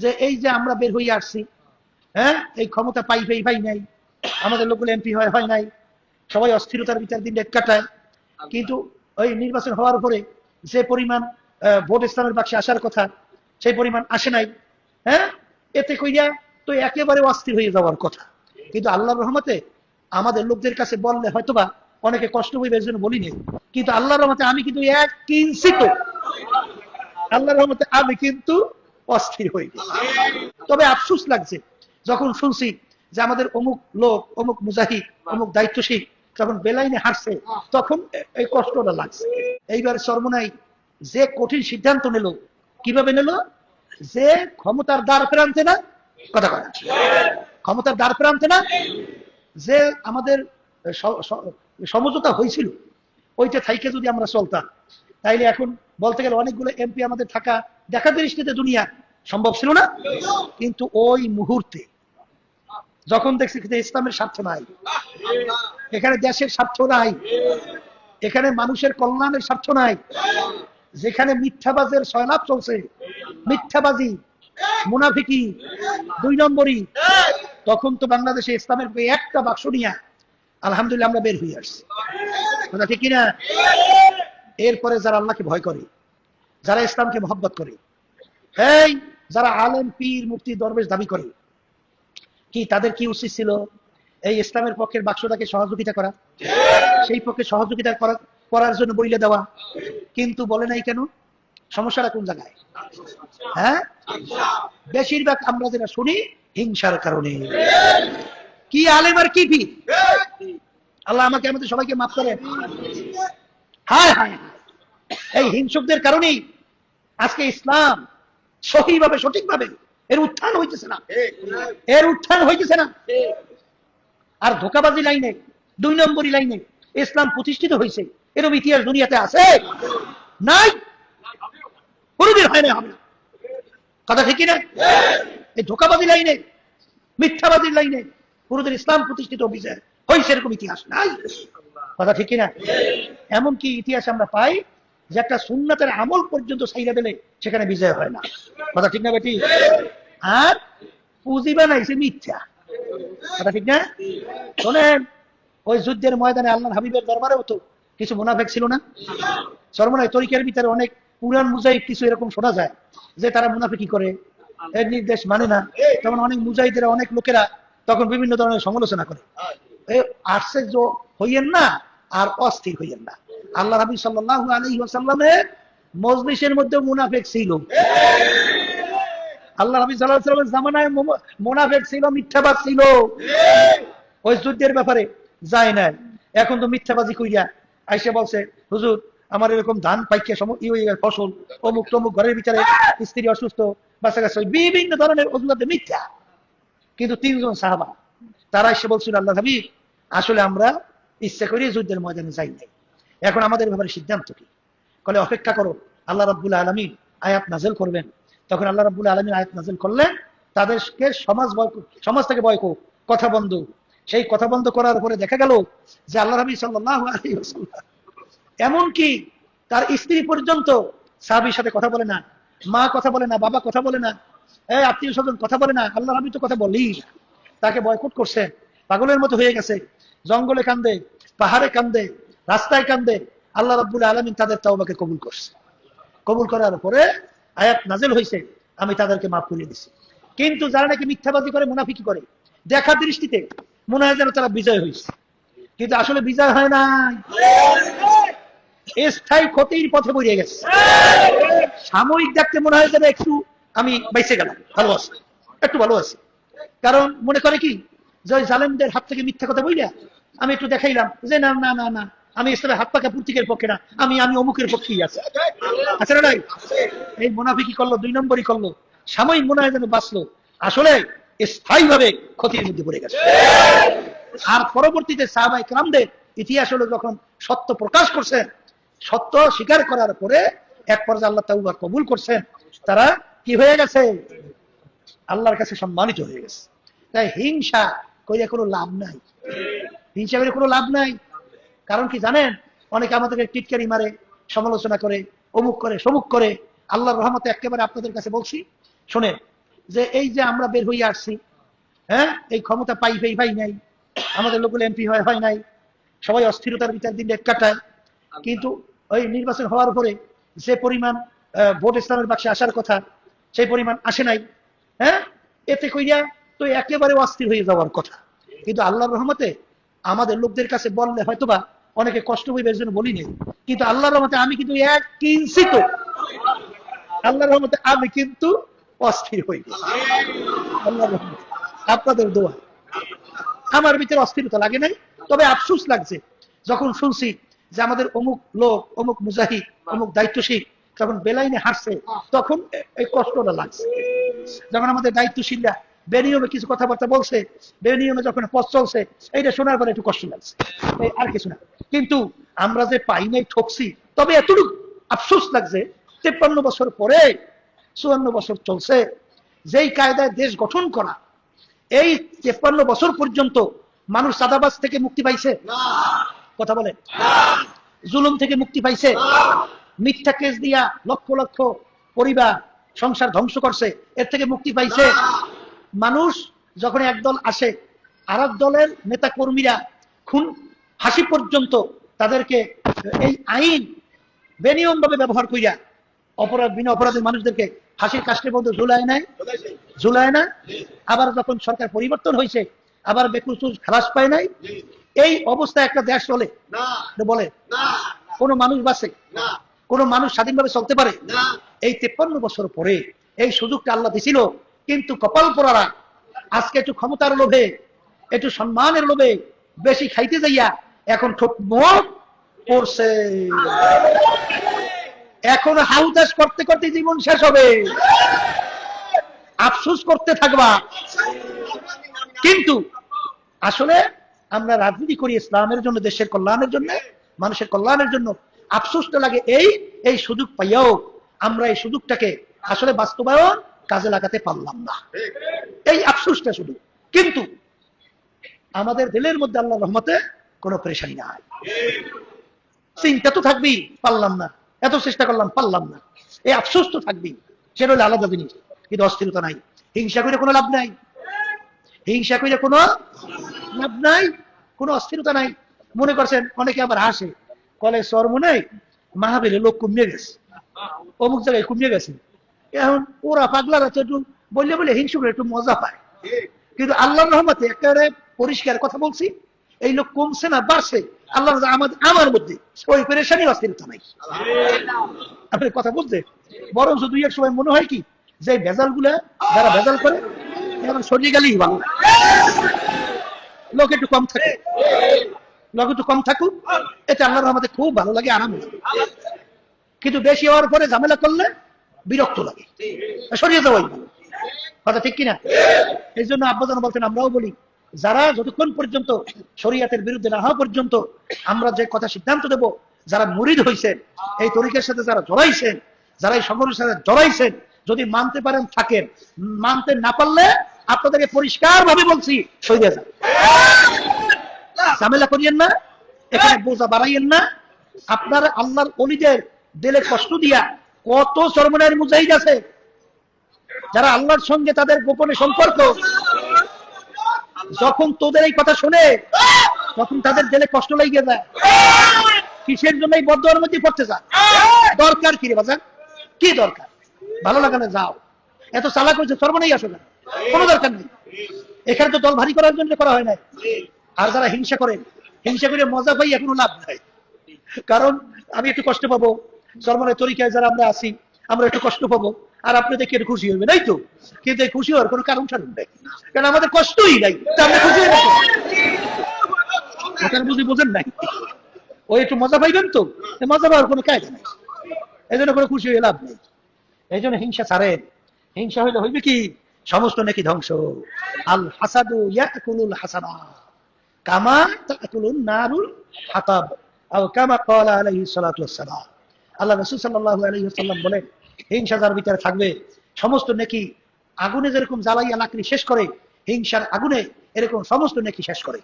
যে এই যে আমরা বের হয়ে আসছি, হ্যাঁ, এই ক্ষমতা পাই নাই, আমাদের লোকগুলো এমপি হয় নাই, সবাই অস্থিরতার বিচার দিন রেট কাটায়, কিন্তু ওই নির্বাচন হওয়ার পরে যে পরিমাণ ভোট ইসলামের বাক্সে আসার কথা সেই পরিমাণ আসে নাই। হ্যাঁ, এতে কইয়া তো একেবারে অস্থির হয়ে যাওয়ার কথা। কিন্তু আল্লাহর রহমতে আমাদের লোকদের কাছে বললে হয়তোবা অনেকে কষ্ট হইবে, এর জন্য বলিনি, কিন্তু আল্লাহর রহমতে আমি কিন্তু এক কিঞ্চিত, আল্লাহর রহমতে আমি কিন্তু অস্থির হই। তবে আফসোস লাগছে যখন শুনছি যে আমাদের অমুক লোক, অমুক মুজাহিদ, অমুক দায়িত্বশীল যখন বেলাইনে হাঁটছে, তখন এই কষ্টটা লাগছে। এইবার সর্বনাই যে কঠিন সিদ্ধান্ত নিল, কিভাবে নিল, যে ক্ষমতার দ্বার প্রান্তে না, কথা কথা ক্ষমতার দ্বার প্রান্তে না, যে আমাদের সমঝোতা হয়েছিল ওইটা থাইকে যদি আমরা চলতাম, তাইলে এখন বলতে গেলে অনেকগুলো এমপি আমাদের থাকা দেখা দৃষ্টিতে দুনিয়া সম্ভব ছিল না। কিন্তু ওই মুহূর্তে যখন দেখছি ইসলামের স্বার্থ নাই, এখানে দেশের স্বার্থ নাই, এখানে মানুষের কল্যাণের স্বার্থ নাই, যেখানে মিথ্যাবাজের সয়লাভ চলছে, মিথ্যাবাজি, মুনাফিকি, 2 নম্বরই, তখন তো বাংলাদেশে ইসলামের একটা বাক্স নিয়ে আলহামদুলিল্লাহ আমরা বের হয়ে আসছি, কথা ঠিক কিনা? এরপরে যারা আল্লাহকে ভয় করে, যারা ইসলামকে মহব্বত করে, এই যারা আলেম, পীর, মুফতি, দরবেশ দাবি করে, কি তাদের কি উচিত ছিল? এই ইসলামের পক্ষের বাক্সটাকে সহযোগিতা করা, সেই পক্ষে সহযোগিতা করার জন্য বইলে দেওয়া, কিন্তু বলে নাই কেন? সমস্যাটা কোন জায়গায়? হ্যাঁ, বেশিরভাগ আমরা যেটা শুনি হিংসার কারণে। কি আলেম আর কি পীর? আল্লাহ আমাকে আমাদের সবাইকে মাফ করেন। হায় হায়, এই হিংসকদের কারণেই আজকে ইসলাম সহিভাবে, সঠিকভাবে এর উত্থান হইতেছে না, এর উত্থান হইতেছে না। আর ধোকাবাজি লাইনে, 2 নম্বরই লাইনে ইসলাম প্রতিষ্ঠিত হয়েছে, এরকম ইতিহাস দুনিয়াতে আছে নাই, কোনদিন হয় না, হবে না, কথা ঠিক না? এই ধোকাবাজি লাইনে, মিথ্যাবাজির লাইনে কোনদিন ইসলাম প্রতিষ্ঠিত হয়েছে এরকম ইতিহাস নাই, কথা ঠিক না? এমনকি ইতিহাস আমরা পাই যে একটা সুন্নাতের আমল পর্যন্ত সাইরা দিলে সেখানে বিজয় হয় না, কথা ঠিক না বেটি? আর পুঁজি বানাইছে মিথ্যা, কথা ঠিক না? শোনেন, ওই যুদ্ধের ময়দানে আল্লাহর হাবিবের দরবারেও তো কিছু মুনাফিক ছিল না? সর্বনয় তরিকার ভিতরে অনেক পুরান মুজাহিদ কিছু এরকম শোনা যায় যে তারা মুনাফিকি করে, এর নির্দেশ মানে না। তখন অনেক মুজাহিদেরা, অনেক লোকেরা তখন বিভিন্ন ধরনের সমালোচনা করে। আশ্চর্য হইয়েন না আর অস্থির হইয়েন না, আল্লাহ নবী সাল্লাল্লাহু আলাইহি ওয়াসাল্লামের মজলিসের মধ্যে মুনাফিক ছিল। আল্লাহ নবী সাল্লাল্লাহু আলাইহি ওয়াসাল্লামের জামানায় মুনাফিক ছিল, মিথ্যাবাজ ছিল, ওই যুদ্ধের ব্যাপারে যায় না। এখন তো মিথ্যাবাজি কইরা আইসা বলছে, হুজুর আমার এরকম ধান পাইকে ফসল, অমুক তমুক, ঘরের ভিতরে স্ত্রী অসুস্থ, বাচ্চা কাচ্চা, বিভিন্ন ধরনের অজুহাতে মিথ্যা। কিন্তু 3 জন সাহাবা তারা এসে বলছিল, আল্লাহ হাবিব আসলে আমরা ইচ্ছা করি যুদ্ধের ময়দানে যাই নাই, এখন আমাদের ব্যাপারে সিদ্ধান্ত কি? বলে অপেক্ষা করো, আল্লাহ রাব্বুল আলামিন আয়াত নাযিল করবেন। তখন আল্লাহ রাব্বুল আলামিন আয়াত নাযিল করলেন, তাদেরকে সমাজ থেকে বয় কথা বন্ধ। সেই কথা বন্ধ করার পরে দেখা গেল যে আল্লাহ নবী সাল্লাল্লাহু আলাইহি ওয়াসাল্লাম এমনকি তার স্ত্রী পর্যন্ত সাহাবীর সাথে কথা বলে না, মা কথা বলে না, বাবা কথা বলে না, আত্মীয় স্বজন কথা বলে না, আল্লাহ নবী তো কথা বলেই না। তাকে বয়কট করছে, পাগলের মতো হয়ে গেছে, জঙ্গলে কান্দে, পাহাড়ে কান্দে, রাস্তায় কান্দে। আল্লাহ রাব্বুল আলামিন তাদের তাওবাকে কবুল করছে। কবুল করার পরে আয়াত নাযিল হয়েছে, আমি তাদেরকে মাফ করে দিছি। কিন্তু যারা নাকি মিথ্যাবাদী করে, মুনাফিকি করে, দেখা দৃষ্টিতে মনে হয় যেন তারা বিজয় হয়েছে, কিন্তু আসলে বিজয় হয় নাই, স্থায়ী ক্ষতির পথে বইয়ে গেছে। সাময়িক দেখতে মনে হয় যেন একটু আমি বেঁচে গেলাম, ভালো আছি, একটু ভালো আছি, কারণ মনে করে কি যে ওই জালেমদের হাত থেকে মিথ্যা কথা বইলা আমি একটু দেখাইলাম যে না না না না, আমি ইসলামের হাত পাকা প্রতীকের পক্ষে না, আমি অমুকের পক্ষেই আছি, আছে না নাই? এই মুনাফিকি করলো, 2 নম্বরই করলো, সাময়িক মনে হয় যেন বাঁচলো, আসলে স্থায়ীভাবে ক্ষতির মধ্যে পড়ে গেছে। আর পরবর্তীতে সাহাবায়ে কেরামদের ইতিহাস হলো, যখন সত্য প্রকাশ করছেন, সত্য স্বীকার করার পরে এক পর্যায়ে আল্লাহ তাওবা কবুল করছেন, তারা কি হয়ে গেছে? আল্লাহর কাছে সম্মানিত হয়ে গেছে। তাই হিংসা করে কোনো লাভ নাই, হিংসা করে কোনো লাভ নাই। কারণ কি জানেন, অনেকে আমাদেরকে টিটকারি মারে, সমালোচনা করে, অমুক করে, সমুক করে। আল্লাহর রহমতে একেবারে আপনাদের কাছে বলছি, শোনেন, যে এই যে আমরা বের হয়ে আসছি, হ্যাঁ, এই ক্ষমতা পাই নাই, আমাদের লোকাল এমপি হয় নাই, সবাই অস্থিরতার বিচার দিন এক কাটায়, কিন্তু ওই নির্বাচন হওয়ার পরে যে পরিমাণ ভোট ইসলামের বাক্সে আসার কথা সেই পরিমাণ আসে নাই, হ্যাঁ, এতে কইরা তো একেবারে অস্থির হয়ে যাওয়ার কথা। কিন্তু আল্লাহর রহমতে আমাদের লোকদের কাছে বললে হয়তোবা অনেকে কষ্ট হইবে, এর জন্য বলি নেই, কিন্তু আল্লাহর রহমতে আমি কিন্তু এক কিঞ্চিত, আল্লাহর রহমতে আমি কিন্তু অস্থির হই। আল্লাহর রহমতে আপনাদের দোয়া আমার ভিতরে অস্থিরতা লাগে নাই, তবে আফসোস লাগছে যখন শুনছি যে আমাদের অমুক লোক, অমুক মুজাহিদ, অমুক দায়িত্বশীল যখন বেলাইনে হাসছে, তখন এই কষ্টটা লাগছে। যখন আমাদের দায়িত্বশীলরা বেনিয়মে কিছু কথাবার্তা বলছে, বেনিয়মে যখন পথ চলছে, এইটা শোনার পরে একটু কষ্ট লাগছে, আর কিছু না। কিন্তু আমরা যে পাই নাই, ঠকছি, তবে এতটুকু আফসোস লাগছে 53 বছর পরে 54 বছর চলছে, যেই কায়দায় দেশ গঠন করা, এই 53 বছর পর্যন্ত মানুষ চাঁদাবাজ থেকে মুক্তি পাইছে? কথা বলে। জুলুম থেকে মুক্তি পাইছে? মিথ্যা কেস দিয়া লক্ষ লক্ষ পরিবার সংসার ধ্বংস করছে, এর থেকে মুক্তি পাইছে? মানুষ যখন একদল আসে, আর এক দলের নেতা কর্মীরা খুন ফাঁসি পর্যন্ত তাদেরকে এই আইন বেনিয়ম ভাবে ব্যবহার করিয়া অপরাধ বিনা অপরাধের মানুষদেরকে ফাঁসির কাষ্ঠের মধ্যে ঝুলায় না। আবার যখন সরকার পরিবর্তন হয়েছে, আবার বেকসুর খালাস পায় নাই। এই অবস্থায় একটা দেশ চলে বলে? কোন মানুষ বাঁচে? কোন মানুষ স্বাধীনভাবে চলতে পারে? এই 53 বছর পরে এই সুযোগটা আল্লাহ দিছিল, কিন্তু কপাল পোড়ারা আজকে একটু ক্ষমতার লোভে, একটু সম্মানের লোভে বেশি খাইতে যাইয়া এখন ঠোঁট মোট পড়ছে। এখন হাউতাস করতে করতে জীবন শেষ হবে, আফসোস করতে থাকবা। কিন্তু আসলে আমরা রাজনীতি করি ইসলামের জন্য, দেশের কল্যাণের জন্য, মানুষের কল্যাণের জন্য। আফসোসটা লাগে এই সুযোগ পাইয়াও আমরা এই সুযোগটাকে আসলে বাস্তবায়ন কাজে লাগাতে পারলাম না, এই আফসোসটা শুধু। কিন্তু আমাদের দিলের মধ্যে আল্লাহর রহমতে কোনো পরেশানি নাই। চিন্তা তো থাকবেই, পারলাম না, এত চেষ্টা করলাম পারলাম না, এই আফসোস তো থাকবেই, সেটা হলো আলাদা জিনিস। কিন্তু অস্থিরতা নাই, হিংসা করে কোনো লাভ নাই, হিংসা করে কোনো লাভ নাই, কোনো অস্থিরতা নাই। মনে করছেন অনেকে আবার হাসে, কলেজ সর মনে মাহাবীরে লোক কমিয়ে গেছে, অমুক জায়গায় কমিয়ে গেছে। এখন ওরা পাগলারা তো একটু বললে বলে হিংসা করে একটু মজা পায়। কিন্তু আল্লাহর রহমতে একেবারে পরিষ্কার কথা বলছি, এই লোক কমছে না বাড়ছে, আল্লাহ আমার মধ্যে ওই পেরেশানি অস্থিরতা নাই। আপনি কথা বুঝতে বরঞ্চ দুই এক সময় মনে হয় কি যে ভেজাল গুলা যারা ভেজাল করে এখন সরিয়ে গেলেই ভালো, লোক একটু কম থাকে, লোক একটু কম থাকুক, এটা আল্লাহর রহমতে খুব ভালো লাগে, আরাম লাগে। কিন্তু বেশি হওয়ার পরে ঝামেলা করলে বিরক্ত লাগে, সরিয়ে যাওয়াই ভালো। কথা ঠিক কিনা? এই জন্য আব্বাজান বলতেন, আমরাও বলি, যারা যতক্ষণ পর্যন্ত শরীয়তের বিরুদ্ধে না হওয়া পর্যন্ত আমরা যে কথা সিদ্ধান্ত দেব, যারা মুরিদ হইছেন, এই তরিকার সাথে যারা জড়াইছেন, যারা এই সংগঠনের সাথে জড়াইছেন, যদি মানতে পারেন থাকেন, মানতে না পারলে আপনাদেরকে পরিষ্কার ভাবে বলছি সরিয়ে যান, ঝামেলা করিয়েন না, এখানে বোঝা বাড়াইয়েন না। আপনার আল্লাহর ওলিদের দিলে কষ্ট দিয়া কত চরমনের মুজাহিদ আছে যারা আল্লাহর সঙ্গে তাদের গোপনে সম্পর্ক, যখন তোদের এই কথা শুনে তখন তাদের দিলে কষ্ট লেগে যায়। কিসের জন্য এই বদদোয়ার মধ্যে পড়তে চান? দরকার কি রে বাজার? কি দরকার? ভালো লাগানো যাও, এত চালাক হয়েছে সর্বনাই আসো না, কোনো দরকার নেই। এখানে তো দল ভারী করার জন্য করা হয় নাই। আর যারা হিংসা করে, হিংসা করে মজা পাই এখনো লাভ নাই, কারণ আমি একটু কষ্ট পাবো, সর্বনের তরিকায় যারা আমরা আছি আমরা একটু কষ্ট পাবো, আর আপনি দেখে একটু খুশি হইবে, নাই তো? কিন্তু এই খুশি হওয়ার কোনো কারণ সারণ নাই, কারণ আমাদের কষ্টই নাই, তা আমরা খুশি হয়ে গেছি। বুঝি বোঝেন নাই, ওই একটু মজা পাইবেন তো, মজা পাওয়ার কোনো কায়দা নাই, এই জন্য কোনো খুশি হয়ে লাভ নেই। এই জন্য হিংসা ছাড়েন, হিংসা হইলে হইবে কি? সমস্ত নাকি ধ্বংস। আল হাসাদু ইয়াকুলুল হাসানা কামা তাকুলুন নারুল হাতাব আও কামা ক্বালা আলাইহিস সালাতু ওয়াস সালাম। আল্লাহ রাসূল সাল্লাল্লাহু আলাইহি ওয়াসাল্লাম বলেন, হিংসা যার ভিতরে থাকবে সমস্ত নেকি আগুনে যেরকম জ্বালাইয়া লাকড়ি শেষ করে, হিংসার আগুনে এরকম সমস্ত নেকি শেষ করে।